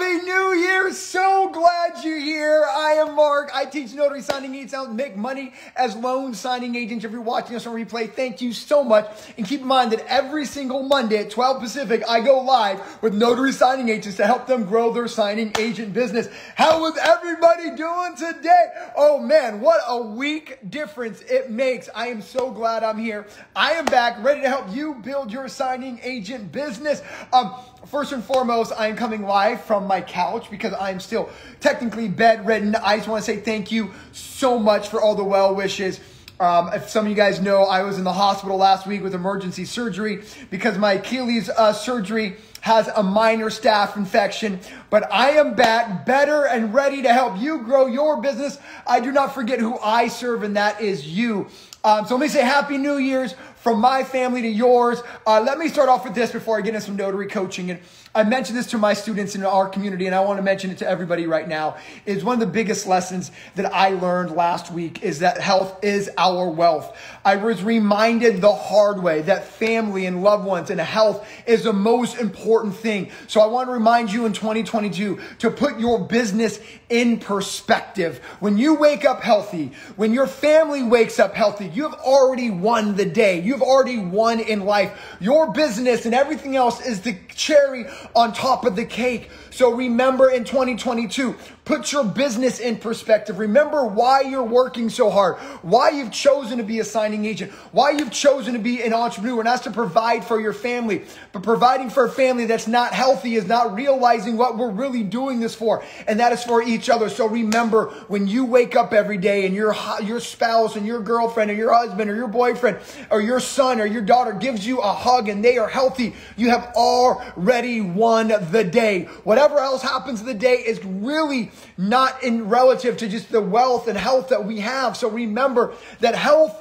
Happy New Year! So glad you're here. I am Mark. I teach notary signing agents how to make money as loan signing agents. If you're watching us on replay, thank you so much. And keep in mind that every single Monday at 12 Pacific, I go live with notary signing agents to help them grow their signing agent business. How is everybody doing today? Oh man, what a week difference it makes. I am so glad I'm here. I am back, ready to help you build your signing agent business. First and foremost, I am coming live from my couch because I'm still technically bedridden. I just want to say thank you so much for all the well wishes. If some of you guys know, I was in the hospital last week with emergency surgery because my Achilles surgery has a minor staph infection, but I am back better and ready to help you grow your business. I do not forget who I serve, and that is you. So let me say Happy New Year's from my family to yours. Let me start off with this before I get into some notary coaching. And I mentioned this to my students in our community, and I want to mention it to everybody right now. Is one of the biggest lessons that I learned last week is that health is our wealth. I was reminded the hard way that family and loved ones and health is the most important thing. So I want to remind you in 2022 to put your business in perspective. When you wake up healthy, when your family wakes up healthy, you have already won the day. You've already won in life. Your business and everything else is the cherry on top of the cake. So remember in 2022, put your business in perspective. Remember why you're working so hard, why you've chosen to be a signing agent, why you've chosen to be an entrepreneur, and that's to provide for your family. But providing for a family that's not healthy is not realizing what we're really doing this for, and that is for each other. So remember, when you wake up every day and your spouse and your girlfriend or your husband or your boyfriend or your son or your daughter gives you a hug and they are healthy, you have already won the day. Whatever else happens in the day is really not in relative to just the wealth and health that we have. So remember that health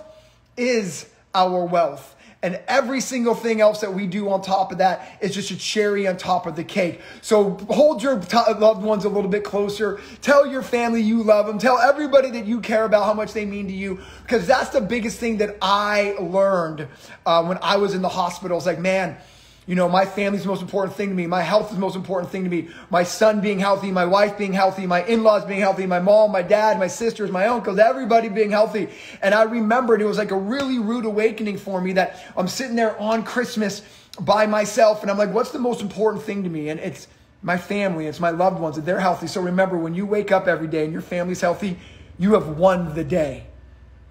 is our wealth. And every single thing else that we do on top of that is just a cherry on top of the cake. So hold your loved ones a little bit closer. Tell your family you love them. Tell everybody that you care about how much they mean to you. Because that's the biggest thing that I learned when I was in the hospital. It's like, man, you know, my family's the most important thing to me. My health is the most important thing to me. My son being healthy, my wife being healthy, my in-laws being healthy, my mom, my dad, my sisters, my uncles, everybody being healthy. And I remembered it was like a really rude awakening for me that I'm sitting there on Christmas by myself and I'm like, what's the most important thing to me? And it's my family, it's my loved ones, and they're healthy. So remember, when you wake up every day and your family's healthy, you have won the day.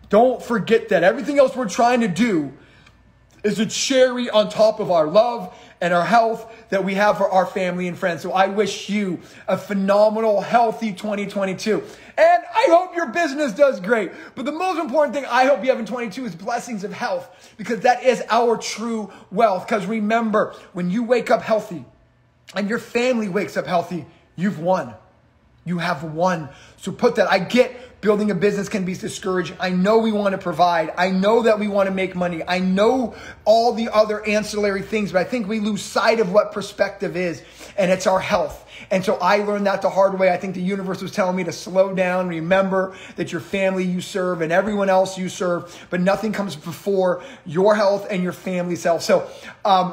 Don't forget that. Everything else we're trying to do is a cherry on top of our love and our health that we have for our family and friends. So I wish you a phenomenal, healthy 2022. And I hope your business does great. But the most important thing I hope you have in 22 is blessings of health, because that is our true wealth. Because remember, when you wake up healthy and your family wakes up healthy, you've won. You have won. So put that. I get building a business can be discouraging. I know we want to provide. I know that we want to make money. I know all the other ancillary things, but I think we lose sight of what perspective is, and it's our health. And so I learned that the hard way. I think the universe was telling me to slow down. Remember that your family you serve and everyone else you serve, but nothing comes before your health and your family's health. So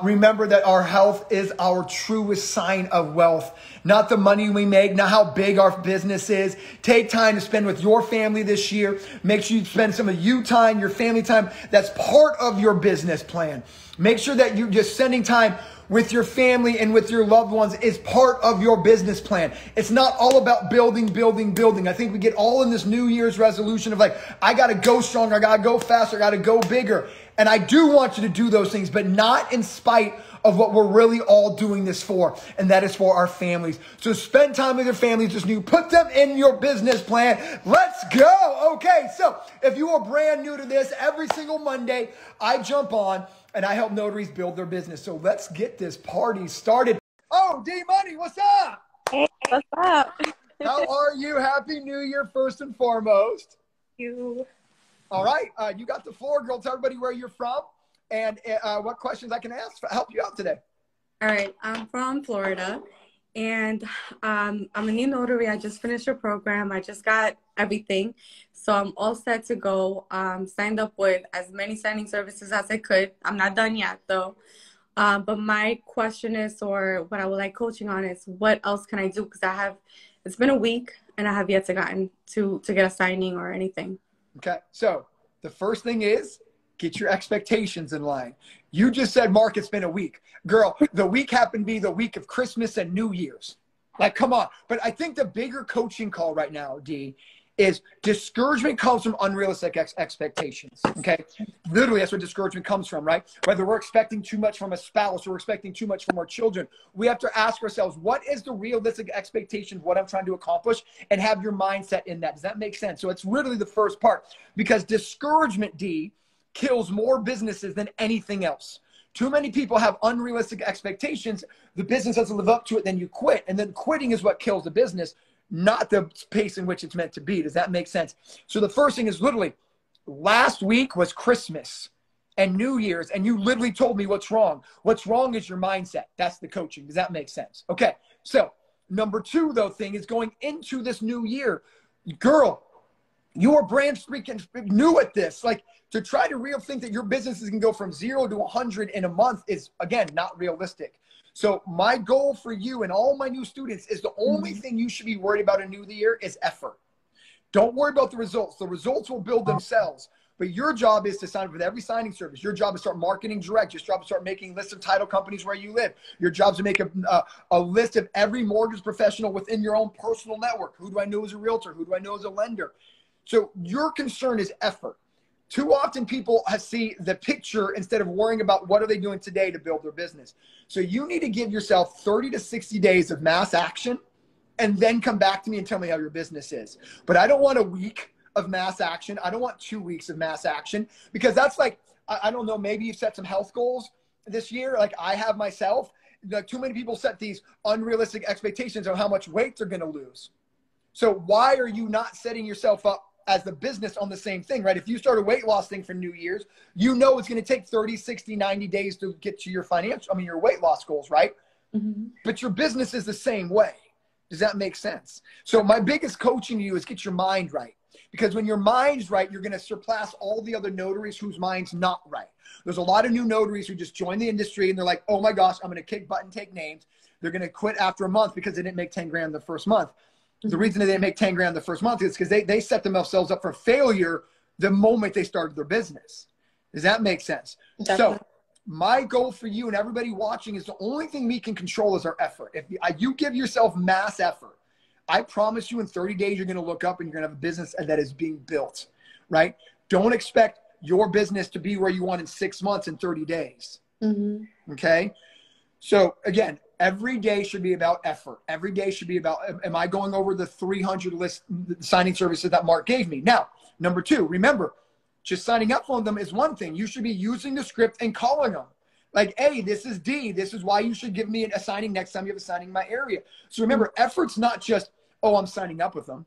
remember that our health is our truest sign of wealth. Not the money we make, not how big our business is. Take time to spend with your family this year. Make sure you spend some of you time, your family time. That's part of your business plan. Make sure that you're just spending time with your family and with your loved ones is part of your business plan. It's not all about building, building, building. I think we get all in this New Year's resolution of like, I got to go stronger, I got to go faster, I got to go bigger. And I do want you to do those things, but not in spite of what we're really all doing this for, and that is for our families. So spend time with your families this new. Put them in your business plan. Let's go. Okay, so if you are brand new to this, every single Monday, I jump on and I help notaries build their business. So let's get this party started. Oh, D-Money, what's up? Hey, what's up? How are you? Happy New Year, first and foremost. You. All right, you got the floor, girl. Tell everybody where you're from and what questions I can ask to help you out today. All right, I'm from Florida, and I'm a new notary. I just finished a program. I just got everything, so I'm all set to go. Signed up with as many signing services as I could. I'm not done yet, though. But my question is, or what I would like coaching on is, what else can I do? Because it's been a week and I have yet to get a signing or anything. Okay. So the first thing is get your expectations in line. You just said, Mark, it's been a week. Girl, the week happened to be the week of Christmas and New Year's. Like, come on. But I think the bigger coaching call right now, D, is discouragement comes from unrealistic expectations, okay? Literally, that's where discouragement comes from, right? Whether we're expecting too much from a spouse or we're expecting too much from our children, we have to ask ourselves, what is the realistic expectation of what I'm trying to accomplish, and have your mindset in that. Does that make sense? So it's literally the first part, because discouragement, D, kills more businesses than anything else. Too many people have unrealistic expectations. The business doesn't live up to it, then you quit. And then quitting is what kills the business, not the pace in which it's meant to be. Does that make sense? So the first thing is literally, last week was Christmas and New Year's, and you literally told me what's wrong. What's wrong is your mindset. That's the coaching. Does that make sense? Okay. So number two, though, thing is going into this new year. Girl, you are brand freaking new at this. Like, to try to think that your businesses can go from 0 to 100 in a month is, again, not realistic. So my goal for you and all my new students is the only thing you should be worried about in new year is effort. Don't worry about the results. The results will build themselves. But your job is to sign up with every signing service. Your job is to start marketing direct. Your job is to start making lists of title companies where you live. Your job is to make a list of every mortgage professional within your own personal network. Who do I know as a realtor? Who do I know as a lender? So your concern is effort. Too often people see the picture instead of worrying about what are they doing today to build their business. So you need to give yourself 30 to 60 days of mass action and then come back to me and tell me how your business is. But I don't want a week of mass action. I don't want 2 weeks of mass action, because that's like, I don't know, maybe you've set some health goals this year. Like I have myself. Like, too many people set these unrealistic expectations of how much weight they're going to lose. So why are you not setting yourself up as the business on the same thing, right? If you start a weight loss thing for New Year's, you know it's going to take 30, 60, 90 days to get to your your weight loss goals, right? Mm-hmm. But your business is the same way. Does that make sense? So my biggest coaching to you is get your mind right. Because when your mind's right, you're going to surpass all the other notaries whose mind's not right. There's a lot of new notaries who just join the industry and they're like, oh my gosh, I'm going to kick butt and take names. They're going to quit after a month because they didn't make 10 grand the first month. The reason they didn't make 10 grand the first month is because they set themselves up for failure the moment they started their business. Does that make sense? Definitely. So my goal for you and everybody watching is the only thing we can control is our effort. If you give yourself mass effort, I promise you in 30 days, you're going to look up and you're going to have a business that is being built, right? Don't expect your business to be where you want in 6 months and 30 days. Mm-hmm. Okay. So again, every day should be about effort. Every day should be about, am I going over the 300 list signing services that Mark gave me? Now, number two, remember, just signing up on them is one thing. You should be using the script and calling them. Like, hey, this is D. This is why you should give me a signing next time you have a signing in my area. So remember, effort's not just, oh, I'm signing up with them.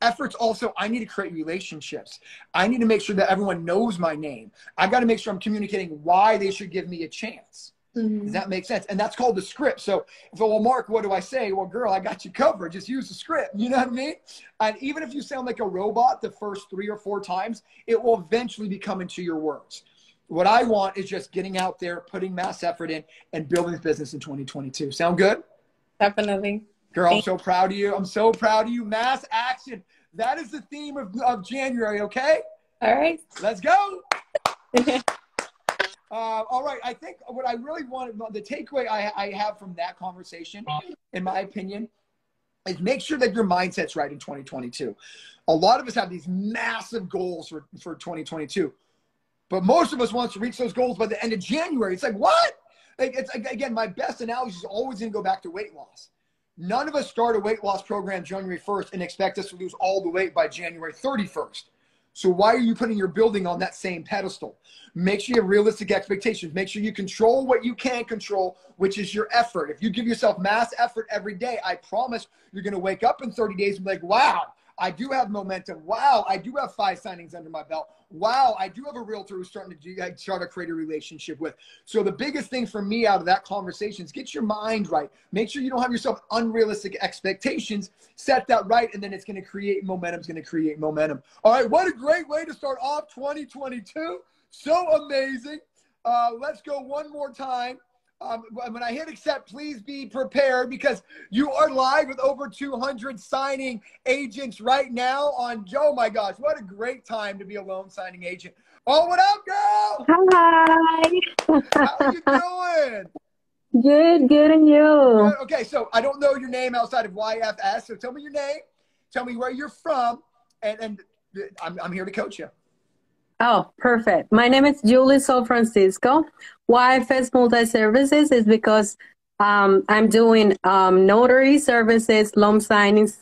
Efforts also, I need to create relationships. I need to make sure that everyone knows my name. I've got to make sure I'm communicating why they should give me a chance. Mm-hmm. Does that make sense? And that's called the script. So, well, Mark, what do I say? Well, girl, I got you covered. Just use the script. You know what I mean? And even if you sound like a robot the first 3 or 4 times, it will eventually be coming to your words. What I want is just getting out there, putting mass effort in, and building this business in 2022. Sound good? Definitely. Girl, I'm so proud of you. I'm so proud of you. Mass action. That is the theme of January, okay? All right. Let's go. All right. I think what I really wanted, the takeaway I have from that conversation, in my opinion, is make sure that your mindset's right in 2022. A lot of us have these massive goals for 2022, but most of us want to reach those goals by the end of January. It's like, what? Like, it's again, my best analogy is always going to go back to weight loss. None of us start a weight loss program January 1st and expect us to lose all the weight by January 31st. So why are you putting your building on that same pedestal? Make sure you have realistic expectations. Make sure you control what you can control, which is your effort. If you give yourself mass effort every day, I promise you're going to wake up in 30 days and be like, wow, I do have momentum. Wow, I do have 5 signings under my belt. Wow, I do have a realtor who's starting to start to create a relationship with. So the biggest thing for me out of that conversation is get your mind right. Make sure you don't have yourself unrealistic expectations. Set that right, and then it's going to create momentum. It's going to create momentum. All right, what a great way to start off 2022. So amazing. Let's go one more time. When I hit accept, please be prepared because you are live with over 200 signing agents right now on, oh my gosh, what a great time to be a loan signing agent. Oh, what up, girl? Hi. How are you doing? Good, and you? Good. Okay, so I don't know your name outside of YFS, so tell me your name, tell me where you're from, and I'm here to coach you. Oh, perfect. My name is Julie Sol Francisco. YFS Multi Services is because I'm doing notary services, loan signings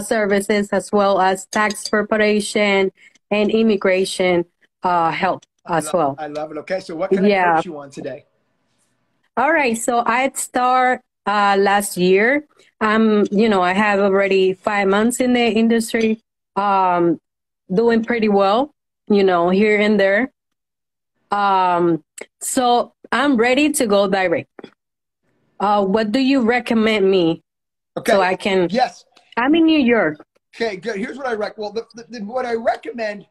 services, as well as tax preparation and immigration help as well. I love it. Okay, so what can I coach you on today? All right, so I start last year. I have already 5 months in the industry, doing pretty well, here and there. So I'm ready to go direct. What do you recommend me? Okay. So I can. Yes. I'm in New York. Okay, good. Here's what I recommend. Well, what I recommend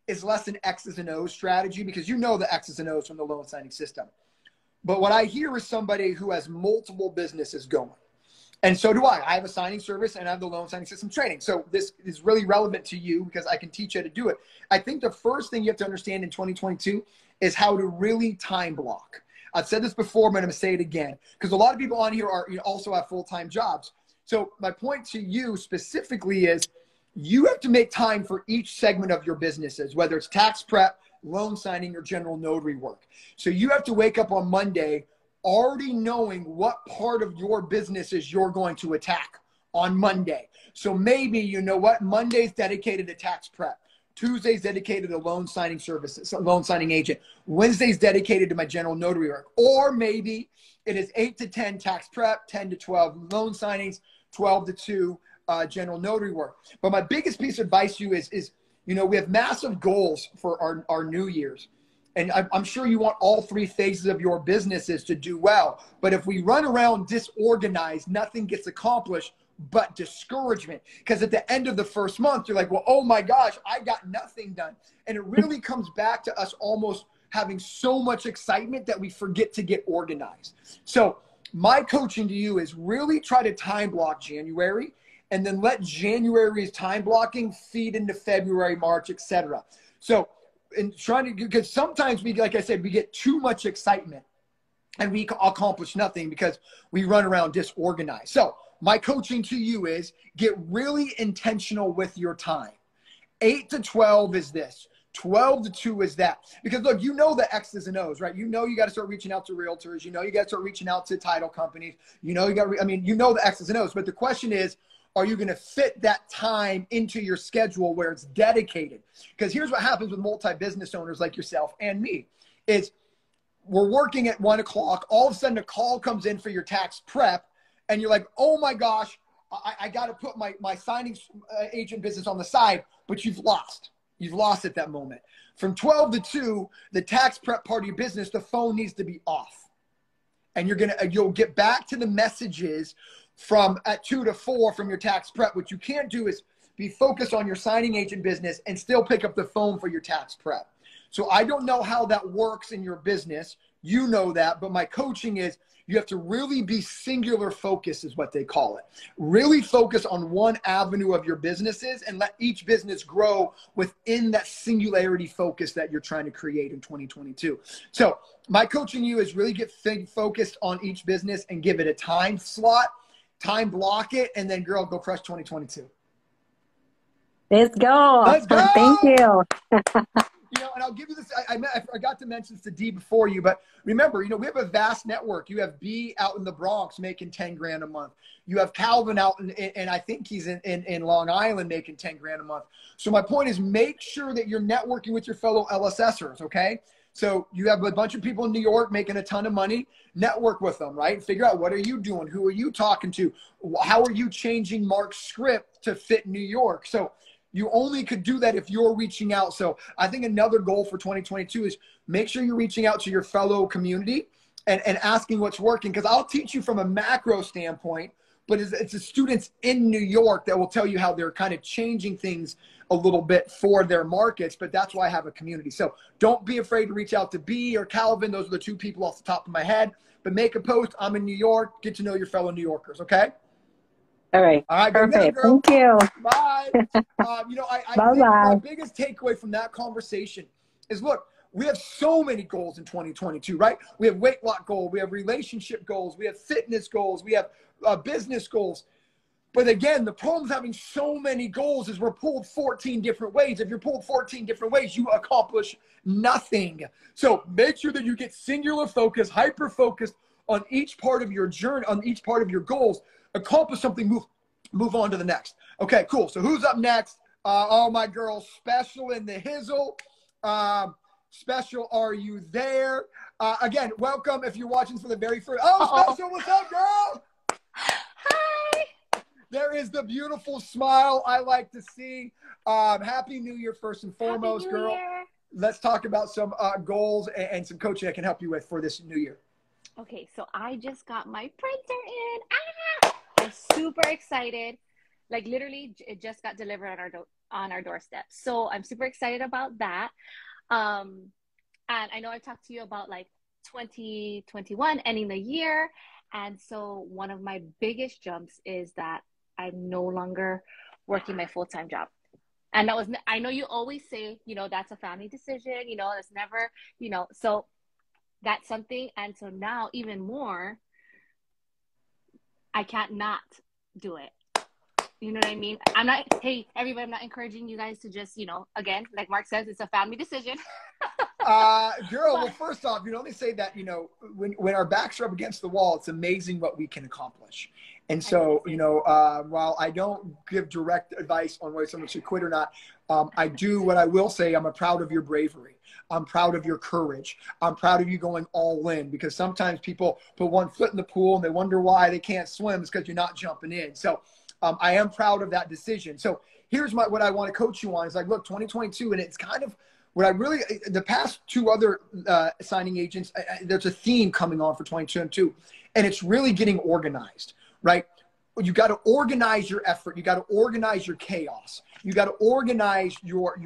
is less an X's and O's strategy because you know the X's and O's from the loan signing system. But what I hear is somebody who has multiple businesses going. And so do I. I have a signing service and I have the loan signing system training. So this is really relevant to you because I can teach you how to do it. I think the first thing you have to understand in 2022 is how to really time block. I've said this before, but I'm going to say it again because a lot of people on here also have full-time jobs. So my point to you specifically is you have to make time for each segment of your businesses, whether it's tax prep, loan signing, or general notary work. So you have to wake up on Monday already knowing what part of your businesses you're going to attack on Monday. So maybe, you know what, Monday's dedicated to tax prep. Tuesday's dedicated to loan signing services, loan signing agent. Wednesday's dedicated to my general notary work. Or maybe it is 8 to 10 tax prep, 10 to 12 loan signings, 12 to 2 general notary work. But my biggest piece of advice to you is we have massive goals for our New Year's. And I'm sure you want all three phases of your businesses to do well. But if we run around disorganized, nothing gets accomplished but discouragement. Because at the end of the first month, you're like, well, oh my gosh, I got nothing done. And it really comes back to us almost having so much excitement that we forget to get organized. So my coaching to you is really try to time block January and then let January's time blocking feed into February, March, etc. So and trying to, because sometimes like I said, we get too much excitement and we accomplish nothing because we run around disorganized. So my coaching to you is get really intentional with your time. 8 to 12 is this. 12 to 2 is that. Because look, you know the X's and O's, right? You know you got to start reaching out to realtors. You know you got to start reaching out to title companies. You know you got you know the X's and O's. But the question is, are you going to fit that time into your schedule where it's dedicated? Because here's what happens with multi-business owners like yourself and me is we're working at 1 o'clock. All of a sudden a call comes in for your tax prep and you're like, oh my gosh, I got to put my signing agent business on the side, but you've lost. You've lost at that moment. From 12 to 2, the tax prep part of your business, the phone needs to be off. And you'll get back to the messages from at 2 to 4 from your tax prep. What you can't do is be focused on your signing agent business and still pick up the phone for your tax prep. So I don't know how that works in your business. You know that, but my coaching is you have to really be singular focus is what they call it. Really focus on one avenue of your businesses and let each business grow within that singularity focus that you're trying to create in 2022. So my coaching you is really get focused on each business and give it a time slot, time block it, and then girl, go crush 2022. Let's go. Let's go. Thank you. And I'll give you this. I forgot to mention this to D before you, but remember, we have a vast network. You have B out in the Bronx making 10 grand a month. You have Calvin out and I think he's in Long Island making 10 grand a month. So my point is make sure that you're networking with your fellow LSSers, okay? So you have a bunch of people in New York making a ton of money. Network with them, right? Figure out what are you doing? Who are you talking to? How are you changing Mark's script to fit New York? So you only could do that if you're reaching out. So I think another goal for 2022 is make sure you're reaching out to your fellow community and asking what's working. Because I'll teach you from a macro standpoint, but it's the students in New York that will tell you how they're kind of changing things a little bit for their markets, but that's why I have a community. So don't be afraid to reach out to B or Calvin. Those are the two people off the top of my head. But make a post. I'm in New York. Get to know your fellow New Yorkers, okay? All right. All right, Perfect. girl. Thank you. Bye. You know, I think my biggest takeaway from that conversation is, look, we have so many goals in 2022, right? We have weight loss goals. We have relationship goals. We have fitness goals. We have business goals. But again, the problem with having so many goals is we're pulled 14 different ways. If you're pulled 14 different ways, you accomplish nothing. So make sure that you get singular focus, hyper focused on each part of your journey, on each part of your goals. Accomplish something, move on to the next. Okay, cool. So who's up next? Oh, my girl, Special in the Hizzle. Special, are you there? Again, welcome if you're watching for the very first. Oh, Special, what's up, girl? Hi. There is the beautiful smile I like to see. Happy New Year, first and foremost, girl. Year. Let's talk about some goals and some coaching I can help you with for this new year. Okay, so I just got my printer in. I'm super excited. Like literally, it just got delivered on our doorstep. So I'm super excited about that. And I know I've talked to you about like 2021 ending the year. And so one of my biggest jumps is that I'm no longer working my full-time job. And that was, I know you always say, you know, that's a family decision, you know, it's never, you know, so that's something. And so now even more, I can't not do it. You know what I mean? I'm not, hey, everybody, I'm not encouraging you guys to just, you know, again, like Mark says, it's a family decision. Girl, well, first off, you know, they say that, you know, when our backs are up against the wall, it's amazing what we can accomplish. And so, you know, while I don't give direct advice on whether someone should quit or not, I do, what I will say, I'm proud of your bravery. I'm proud of your courage. I'm proud of you going all in, because sometimes people put one foot in the pool and they wonder why they can't swim. It's because you're not jumping in. So I am proud of that decision. So here's what I want to coach you on is like, look, 2022, and it's kind of what I really, the past two other signing agents, there's a theme coming on for 2022, and it's really getting organized, right? You got to organize your effort. You got to organize your chaos. You got to organize your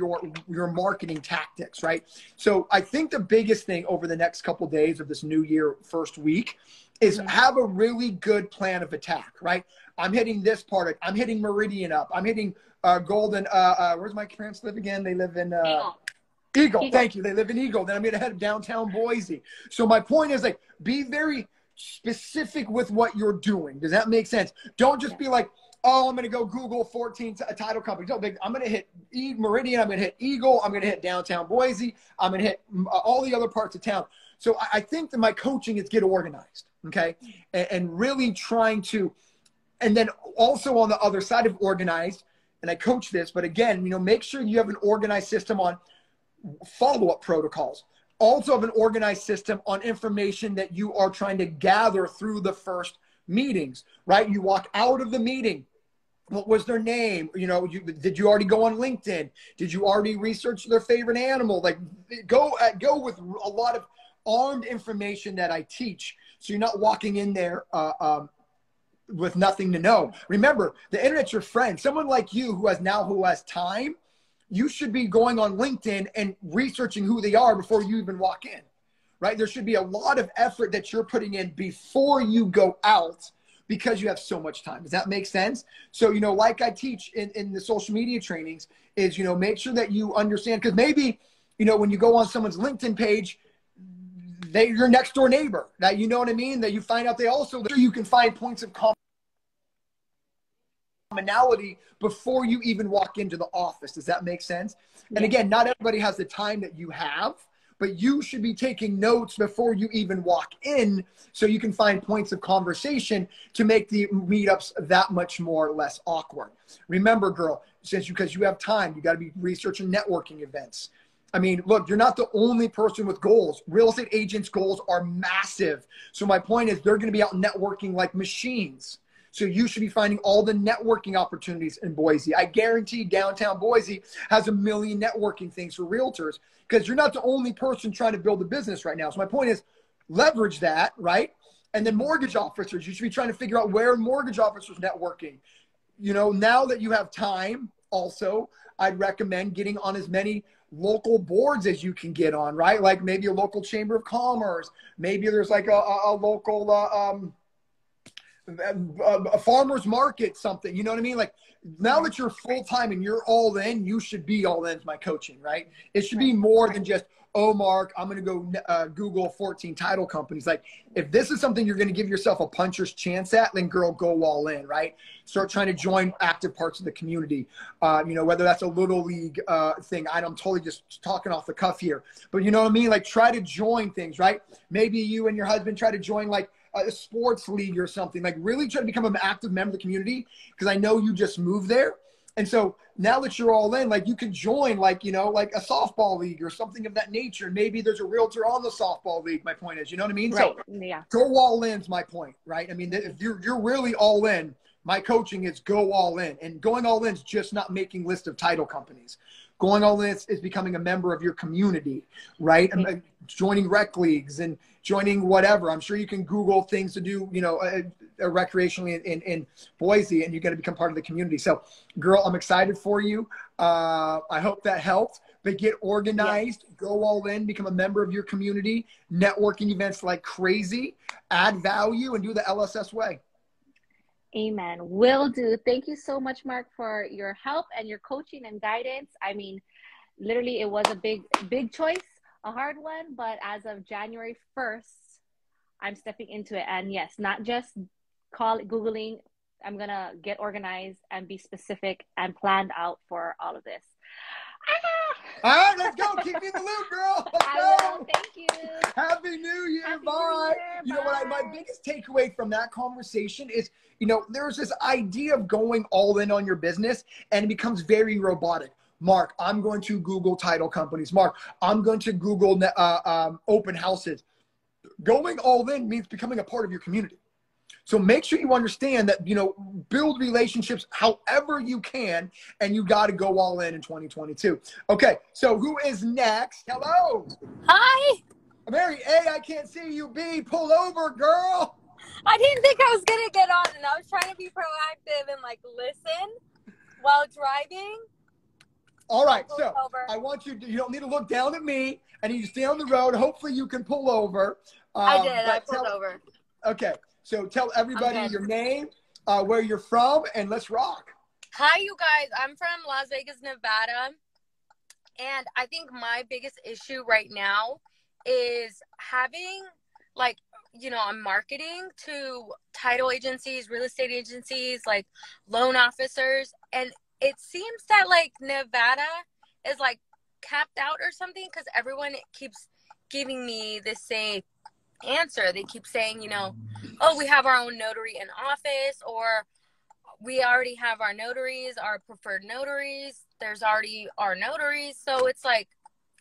marketing tactics, right? So I think the biggest thing over the next couple of days of this new year, first week, is have a really good plan of attack, right? I'm hitting this part. I'm hitting Meridian up. I'm hitting Golden. Where's my parents live again? They live in Eagle. Thank you. They live in Eagle. Then I'm going to head downtown Boise. So my point is, like, be very specific with what you're doing. Does that make sense? Don't just be like, oh, I'm going to go Google 14 title companies. No, I'm going to hit Meridian. I'm going to hit Eagle. I'm going to hit downtown Boise. I'm going to hit all the other parts of town. So I think that my coaching is get organized, okay? And really trying to, and then also on the other side of organized, and I coach this, but again, you know, make sure you have an organized system on follow-up protocols. Also have an organized system on information that you are trying to gather through the first meetings, right? You walk out of the meeting. What was their name? You know, did you already go on LinkedIn? Did you already research their favorite animal? Like go with a lot of armed information that I teach. So you're not walking in there with nothing to know. Remember, the internet's your friend. Someone like you who has time, you should be going on LinkedIn and researching who they are before you even walk in, right? There should be a lot of effort that you're putting in before you go out because you have so much time. Does that make sense? So, you know, like I teach in the social media trainings is, you know, make sure that you understand, because maybe, you know, when you go on someone's LinkedIn page, they're your next door neighbor. That, you know what I mean? That you find out they also, you can find points of commonality before you even walk into the office. Does that make sense? Yeah. And again, not everybody has the time that you have, but you should be taking notes before you even walk in so you can find points of conversation to make the meetups that much more or less awkward. Remember, girl, because you have time, you got to be researching networking events. I mean, look, you're not the only person with goals. Real estate agents' goals are massive. So my point is they're going to be out networking like machines. So you should be finding all the networking opportunities in Boise. I guarantee downtown Boise has a million networking things for realtors because you're not the only person trying to build a business right now. So my point is leverage that, right? And then mortgage officers, you should be trying to figure out where mortgage officers networking. You know, now that you have time, also, I'd recommend getting on as many local boards as you can get on, right? Like maybe a local chamber of commerce. Maybe there's like a local a farmer's market, something, you know what I mean? Like now that you're full-time and you're all in, you should be all in my coaching, right? It should be more than just, oh, Mark, I'm going to go Google 14 title companies. Like if this is something you're going to give yourself a puncher's chance at, then girl, go all in, right? Start trying to join active parts of the community. You know, whether that's a little league thing. I'm totally just talking off the cuff here, but you know what I mean? Like try to join things, right? Maybe you and your husband try to join like a sports league or something. Like really try to become an active member of the community, because I know you just moved there. And so now that you're all in, like you can join like, you know, like a softball league or something of that nature. Maybe there's a realtor on the softball league. My point is, you know what I mean? Right. So Yeah. go all in is my point, right? I mean, if you're really all in, my coaching is go all in, and going all in is just not making lists of title companies. Going all in is becoming a member of your community, right? And joining rec leagues and joining whatever. I'm sure you can Google things to do, you know, recreationally in Boise, and you're going to become part of the community. So, girl, I'm excited for you. I hope that helped. But get organized, go all in, become a member of your community, networking events like crazy, add value, and do the LSS way. Amen. Will do. Thank you so much, Mark, for your help and your coaching and guidance. I mean, literally, it was a big choice, a hard one, but as of January 1st, I'm stepping into it. And yes, not just Googling. I'm going to get organized and be specific and planned out for all of this. All right, let's go. Keep me in the loop, girl. Let's I go. will. Thank you. Happy New Year. Happy Bye. New Year. You know what? My biggest takeaway from that conversation is, you know, there's this idea of going all in on your business, and it becomes very robotic. Mark, I'm going to Google title companies. Mark, I'm going to Google open houses. Going all in means becoming a part of your community. So make sure you understand that, you know, build relationships however you can, and you got to go all in 2022. Okay, so who is next? Hello. Hi. Mary A, I can't see you. B, pull over, girl. I didn't think I was going to get on, and I was trying to be proactive and, like, listen while driving. All right, so I want you to, you don't need to look down at me. I need you to stay on the road. Hopefully you can pull over. I did. I pulled over. Okay, so tell everybody your name, where you're from, and let's rock. Hi, you guys. I'm from Las Vegas, Nevada, and I think my biggest issue right now is having, like, you know, I'm marketing to title agencies, real estate agencies, like loan officers, and it seems that like Nevada is like capped out or something, because everyone keeps giving me the same answer. They keep saying, you know, oh, we have our own notary in office, or we already have our notaries, our preferred notaries. There's already our notaries. So it's like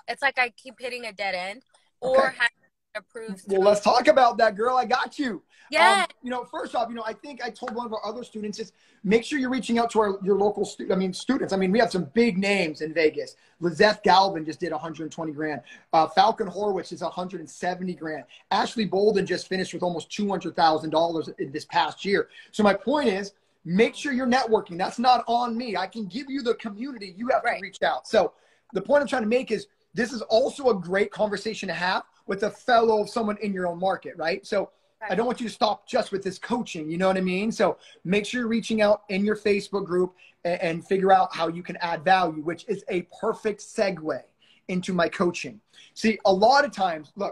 I keep hitting a dead end, or having approved. Well, let's talk about that, girl. I got you. Yeah. You know, first off, you know, I think I told one of our other students is make sure you're reaching out to your local students. I mean, we have some big names in Vegas. Lizeth Galvin just did 120 grand. Falcon Horwitz is 170 grand. Ashley Bolden just finished with almost $200,000 in this past year. So my point is, make sure you're networking. That's not on me. I can give you the community. You have to reach out. So the point I'm trying to make is this is also a great conversation to have with someone in your own market, right? So I don't want you to stop just with this coaching, you know what I mean? So make sure you're reaching out in your Facebook group and figure out how you can add value, which is a perfect segue into my coaching. See, a lot of times you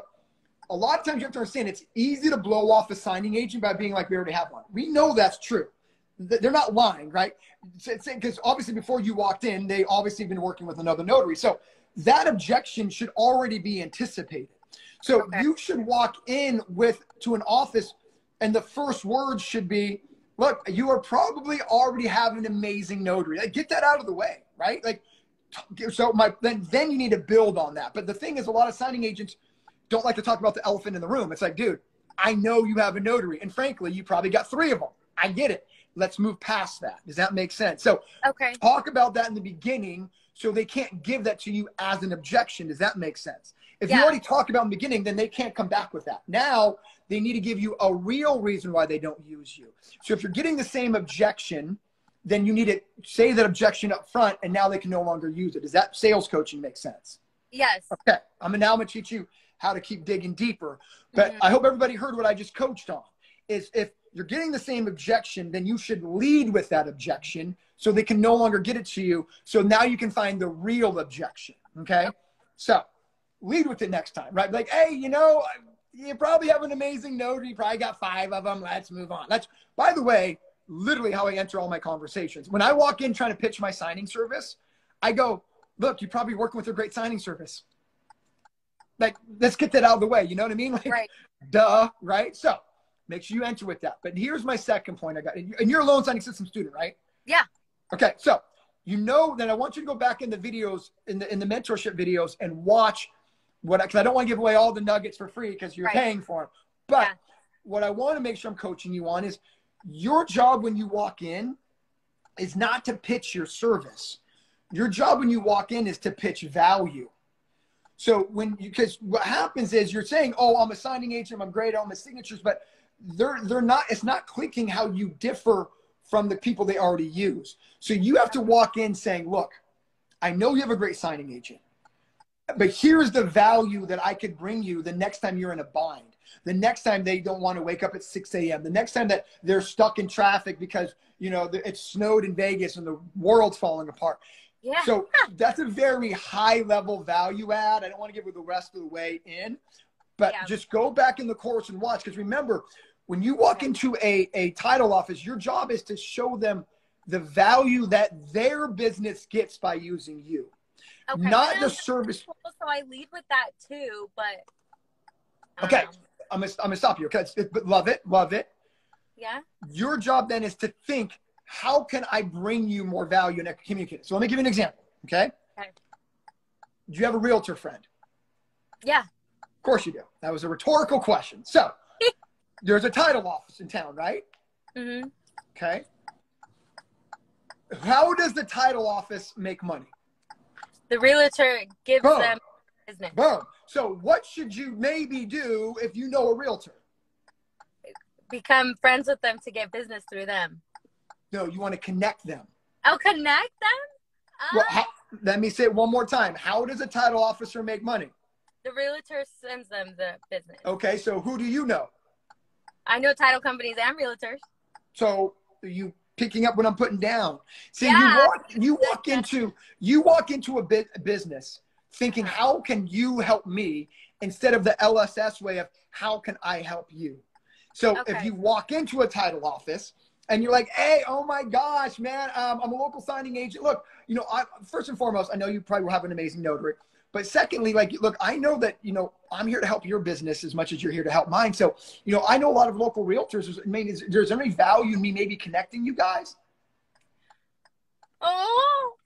have to understand it's easy to blow off a signing agent by being like, we already have one. We know that's true. They're not lying, right? Because obviously before you walked in, they obviously been working with another notary. So that objection should already be anticipated. So you should walk in to an office, and the first words should be, look, you are probably already have an amazing notary. Like, get that out of the way, right? Like, so then you need to build on that. But the thing is, a lot of signing agents don't like to talk about the elephant in the room. It's like, dude, I know you have a notary, and frankly, you probably got 3 of them. I get it. Let's move past that. Does that make sense? So talk about that in the beginning so they can't give that to you as an objection. Does that make sense? If you already talk about in the beginning, then they can't come back with that. Now they need to give you a real reason why they don't use you. So if you're getting the same objection, then you need to say that objection up front, and now they can no longer use it. Does that sales coaching make sense? Yes. Okay. Now I'm going to teach you how to keep digging deeper. But I hope everybody heard what I just coached on. Is if you're getting the same objection, then you should lead with that objection so they can no longer get it to you. So now you can find the real objection. Okay. So lead with it next time, right? Like, hey, you know, you probably have an amazing notary. You probably got 5 of them. Let's move on. By the way, literally how I enter all my conversations. When I walk in trying to pitch my signing service, I go, look, you're probably working with a great signing service. Like, let's get that out of the way. You know what I mean? Like, right. Duh, right? So make sure you enter with that. But here's my second point I got. And you're a loan signing system student, right? Yeah. Okay. So you know that I want you to go back in the videos, in the mentorship videos, and watch because I don't want to give away all the nuggets for free because you're paying for them. But what I want to make sure I'm coaching you on is your job when you walk in is not to pitch your service. Your job when you walk in is to pitch value. So because what happens is you're saying, oh, I'm a signing agent, I'm great, I'm a signatures, but they're not, it's not clicking how you differ from the people they already use. So you have to walk in saying, look, I know you have a great signing agent, but here's the value that I could bring you the next time you're in a bind. The next time they don't want to wake up at 6 a.m. The next time that they're stuck in traffic because, you know, it snowed in Vegas and the world's falling apart. Yeah. So that's a very high level value add. I don't want to give it the rest of the way in, but just go back in the course and watch. Because remember, when you walk into a title office, your job is to show them the value that their business gets by using you. Okay. Not the service. So I lead with that too, but. Okay. I'm gonna stop you. Okay. But love it. Yeah. Your job then is to think, how can I bring you more value and communicate? So let me give you an example. Okay. Okay. Do you have a realtor friend? Yeah. Of course you do. That was a rhetorical question. So there's a title office in town, right? Mm-hmm. Okay. How does the title office make money? The realtor gives them business. Boom. So what should you maybe do if you know a realtor? Become friends with them to get business through them. No, you want to connect them. Oh, connect them? Well, let me say it one more time. How does a title officer make money? The realtor sends them the business. Okay, so who do you know? I know title companies and realtors. So are you picking up what I'm putting down? See, Yeah. you walk into a business thinking, how can you help me, instead of the LSS way of how can I help you? So if you walk into a title office and you're like, hey, oh my gosh, man, I'm a local signing agent. Look, you know, first and foremost, I know you probably will have an amazing notary. But secondly, like, look, I know that, you know, I'm here to help your business as much as you're here to help mine. So, you know, I know a lot of local realtors. I mean, is there any value in me maybe connecting you guys? Oh,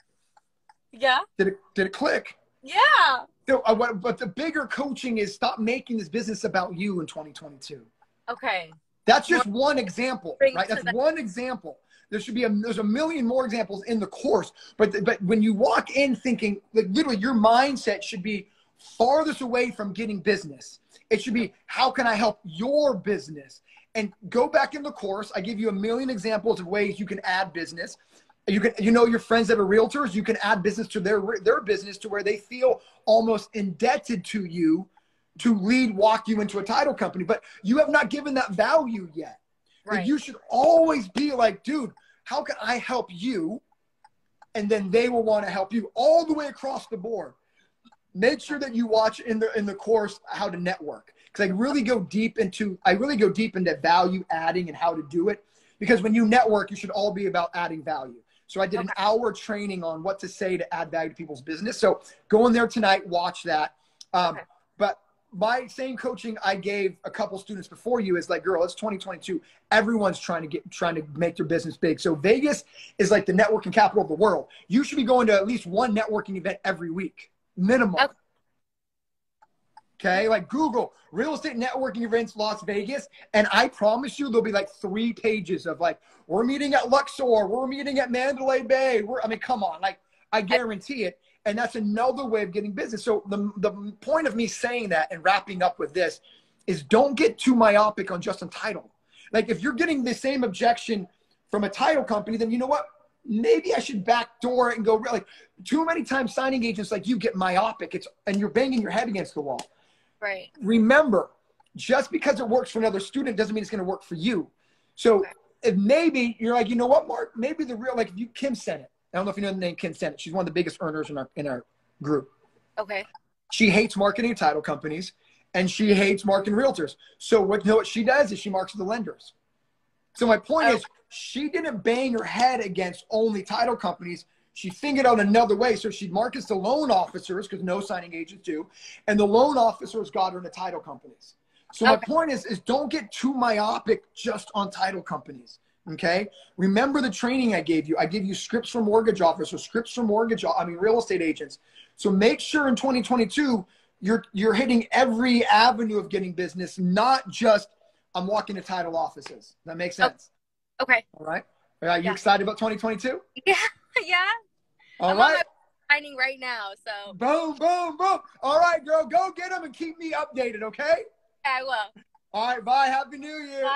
yeah. Did it click? Yeah. So, but the bigger coaching is stop making this business about you in 2022. Okay. That's just one example, right? That's that. one example. There's a million more examples in the course. But when you walk in thinking, like, literally your mindset should be farthest away from getting business. It should be, how can I help your business? And go back in the course. I give you a million examples of ways you can add business. You know, your friends that are realtors, you can add business to their business to where they feel almost indebted to you to walk you into a title company, but you have not given that value yet. Right. Like, you should always be like, dude, how can I help you? And then they will want to help you all the way across the board. Make sure that you watch in the course how to network, because I really go deep into value adding and how to do it. Because when you network, you should all be about adding value. So I did an hour training on what to say to add value to people's business. So go in there tonight, watch that. But my same coaching I gave a couple students before you is like, girl, it's 2022. Everyone's trying to make their business big. So Vegas is like the networking capital of the world. You should be going to at least one networking event every week, minimum. Okay, like Google real estate networking events, Las Vegas, and I promise you there'll be like 3 pages of like, we're meeting at Luxor, we're meeting at Mandalay Bay. I mean, come on, like, I guarantee it. And that's another way of getting business. So the point of me saying that and wrapping up with this is don't get too myopic on just on title. Like if you're getting the same objection from a title company, then you know what? Maybe I should backdoor it and go like too many times signing agents like you get myopic. And you're banging your head against the wall. Right. Remember, just because it works for another student doesn't mean it's going to work for you. So if maybe you're like, you know what, Mark, maybe the real, like if you, Kim Sennett, I don't know if you know the name Kim Sennett. She's one of the biggest earners in our group. Okay. She hates marketing title companies and she hates marketing realtors. So what she does is she markets the lenders. So my point is she didn't bang her head against only title companies. She figured out another way. So she markets the loan officers because no signing agents do. And the loan officers got her into title companies. So my point is don't get too myopic just on title companies. Okay. Remember the training I gave you. I gave you scripts for mortgage officers, scripts for real estate agents. So make sure in 2022, you're hitting every avenue of getting business, not just I'm walking to title offices. That makes sense. Okay. All right. Are you excited about 2022? Yeah. Yeah. All I'm right. on my signing right now. So boom, boom, boom. All right, girl, go get them and keep me updated. Okay. I will. All right. Bye. Happy New Year.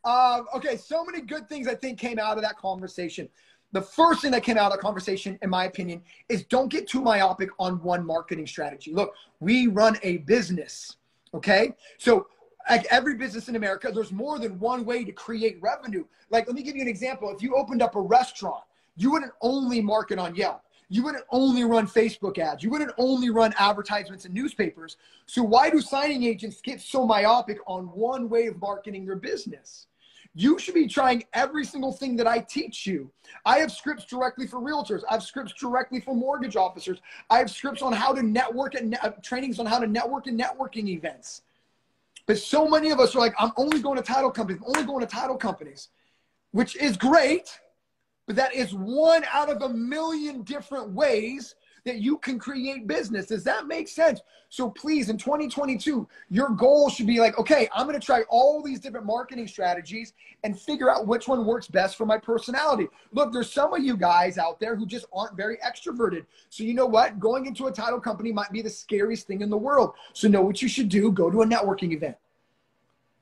Bye. Okay. So many good things I think came out of that conversation. The first thing that came out of the conversation, in my opinion, is don't get too myopic on one marketing strategy. Look, we run a business. Okay. So like every business in America, there's more than one way to create revenue. Like, let me give you an example. If you opened up a restaurant, you wouldn't only market on Yelp. You wouldn't only run Facebook ads. You wouldn't only run advertisements in newspapers. So why do signing agents get so myopic on one way of marketing their business? You should be trying every single thing that I teach you. I have scripts directly for realtors. I have scripts directly for mortgage officers. I have scripts on how to network and trainings on how to network and networking events. But so many of us are like, I'm only going to title companies. I'm only going to title companies, which is great. But that is one out of a million different ways that you can create business. Does that make sense? So please, in 2022, your goal should be like, okay, I'm going to try all these different marketing strategies and figure out which one works best for my personality. Look, there's some of you guys out there who just aren't very extroverted. So you know what? Going into a title company might be the scariest thing in the world. So know what you should do. Go to a networking event.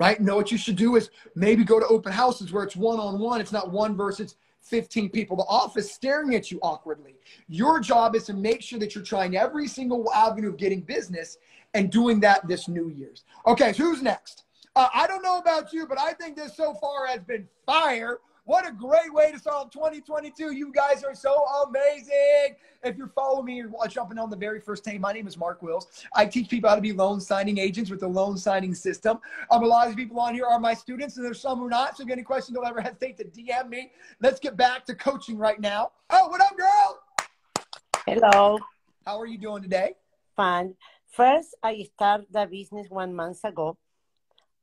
Right? Know what you should do is maybe go to open houses where it's one-on-one. It's not one versus 15 people, the office staring at you awkwardly. Your job is to make sure that you're trying every single avenue of getting business and doing that this New Year's. Okay, so who's next? I don't know about you, but I think this so far has been fire. What a great way to start 2022. You guys are so amazing. If you're following me, you're jumping on the very first day. My name is Mark Wills. I teach people how to be loan signing agents with the loan signing system. A lot of people on here are my students, and there's some who are not. So if you have any questions, don't ever hesitate to DM me. Let's get back to coaching right now. Oh, what up, girl? Hello. How are you doing today? Fine. First, I started the business 1 month ago.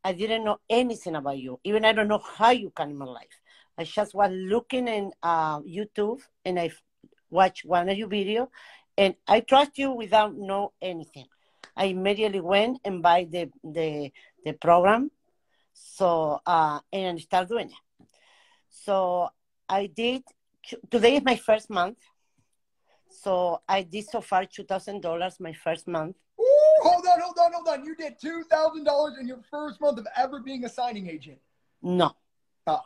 I didn't know anything about you. Even I don't know how you come in my life. I just was looking in YouTube and I watched one of your videos and I trust you without know anything. I immediately went and buy the program. So, and I started doing it. So I did, today is my first month. So I did so far $2,000 my first month. Ooh, hold on. You did $2,000 in your first month of ever being a signing agent. No. Oh.